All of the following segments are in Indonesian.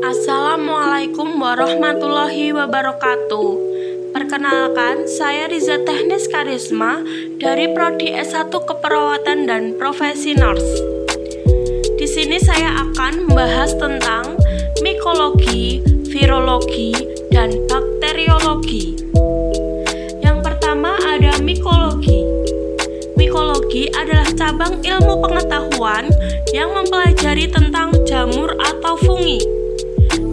Assalamualaikum warahmatullahi wabarakatuh. Perkenalkan, saya Riza Teknis Karisma dari Prodi S1 Keperawatan dan Profesi Nurse. Di sini saya akan membahas tentang mikologi, virologi, dan bakteriologi. Yang pertama ada mikologi. Mikologi adalah cabang ilmu pengetahuan yang mempelajari tentang jamur atau fungi.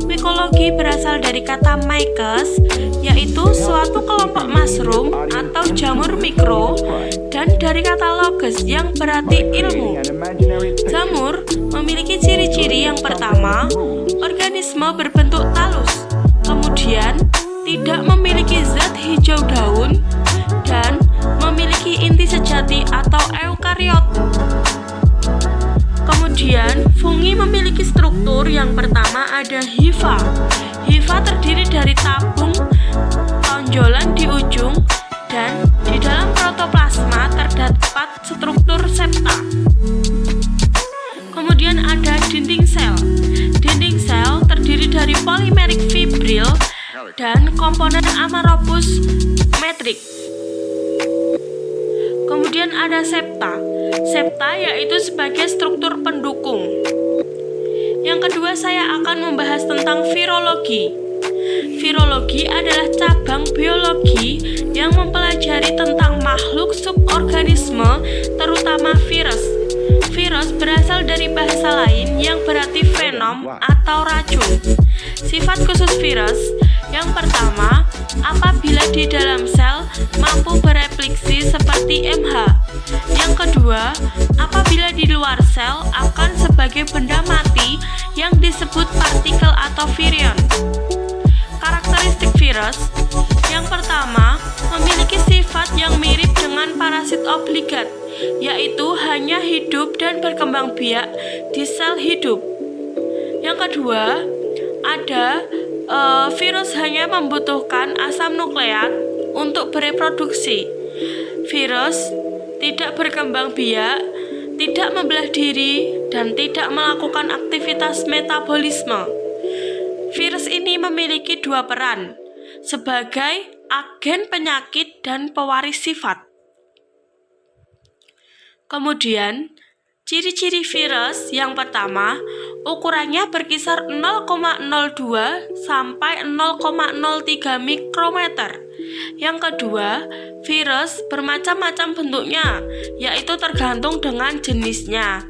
Mikologi berasal dari kata mycos, yaitu suatu kelompok mushroom atau jamur mikro, dan dari kata logos yang berarti ilmu. Jamur memiliki ciri-ciri yang pertama, organisme berbentuk talus, kemudian tidak memiliki zat hijau daun, dan memiliki inti sejati atau eukariot. Kemudian, fungi memiliki struktur yang pertama ada hifa. Hifa terdiri dari tabung tonjolan di ujung, dan di dalam protoplasma terdapat struktur septa. Kemudian ada dinding sel. Dinding sel terdiri dari polimerik fibril dan komponen ameropus metrik. Kemudian ada septa. Septa yaitu sebagai struktur pendukung. Yang kedua saya akan membahas tentang virologi. Virologi adalah cabang biologi yang mempelajari tentang makhluk suborganisme, terutama virus. Virus berasal dari bahasa lain yang berarti venom atau racun. Sifat khusus virus yang pertama, apabila di dalam sel mampu bereplikasi seperti MH. Yang kedua, apabila di luar sel akan sebagai benda mati yang disebut partikel atau virion. Karakteristik virus yang pertama, memiliki sifat yang mirip dengan parasit obligat, yaitu hanya hidup dan berkembang biak di sel hidup. Yang kedua, ada virus hanya membutuhkan asam nukleat untuk bereproduksi. Virus tidak berkembang biak, tidak membelah diri, dan tidak melakukan aktivitas metabolisme. Virus ini memiliki dua peran, sebagai agen penyakit dan pewaris sifat. Kemudian, ciri-ciri virus yang pertama, ukurannya berkisar 0,02 sampai 0,03 mikrometer. Yang kedua, virus bermacam-macam bentuknya, yaitu tergantung dengan jenisnya.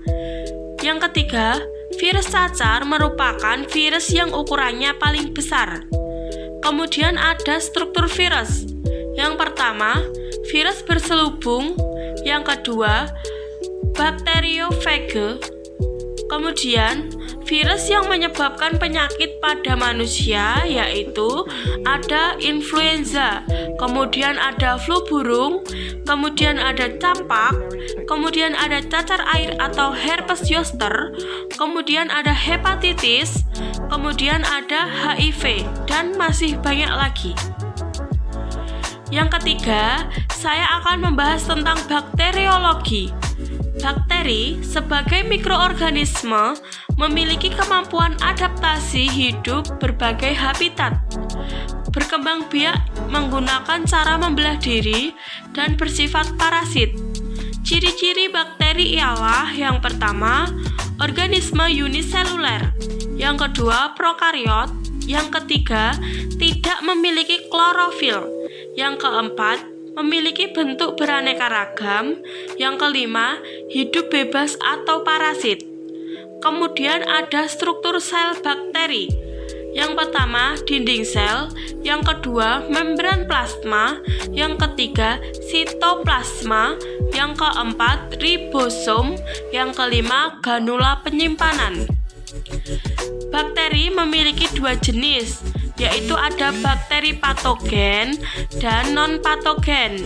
Yang ketiga, virus cacar merupakan virus yang ukurannya paling besar. Kemudian ada struktur virus. Yang pertama, virus berselubung. Yang kedua, bakteriofage. Kemudian, virus yang menyebabkan penyakit pada manusia yaitu ada influenza, kemudian ada flu burung, kemudian ada campak, kemudian ada cacar air atau herpes zoster, kemudian ada hepatitis, kemudian ada HIV, dan masih banyak lagi. Yang ketiga, saya akan membahas tentang bakteriologi. Bakteri sebagai mikroorganisme memiliki kemampuan adaptasi hidup berbagai habitat, berkembang biak menggunakan cara membelah diri, dan bersifat parasit. Ciri-ciri bakteri ialah yang pertama, organisme uniseluler, yang kedua, prokariot, yang ketiga, tidak memiliki klorofil, yang keempat, memiliki bentuk beraneka ragam, yang kelima, hidup bebas atau parasit. Kemudian ada struktur sel bakteri. Yang pertama, dinding sel, yang kedua, membran plasma, yang ketiga, sitoplasma, yang keempat, ribosom, yang kelima, granula penyimpanan. Bakteri memiliki dua jenis, yaitu ada bakteri patogen dan non-patogen.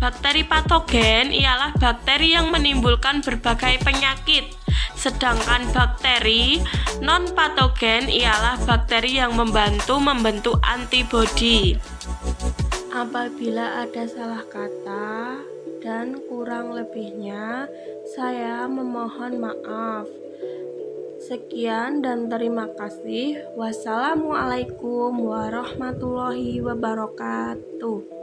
Bakteri patogen ialah bakteri yang menimbulkan berbagai penyakit, sedangkan bakteri non-patogen ialah bakteri yang membantu membentuk antibodi. Apabila ada salah kata dan kurang lebihnya, saya memohon maaf. Sekian dan terima kasih. Wassalamualaikum warahmatullahi wabarakatuh.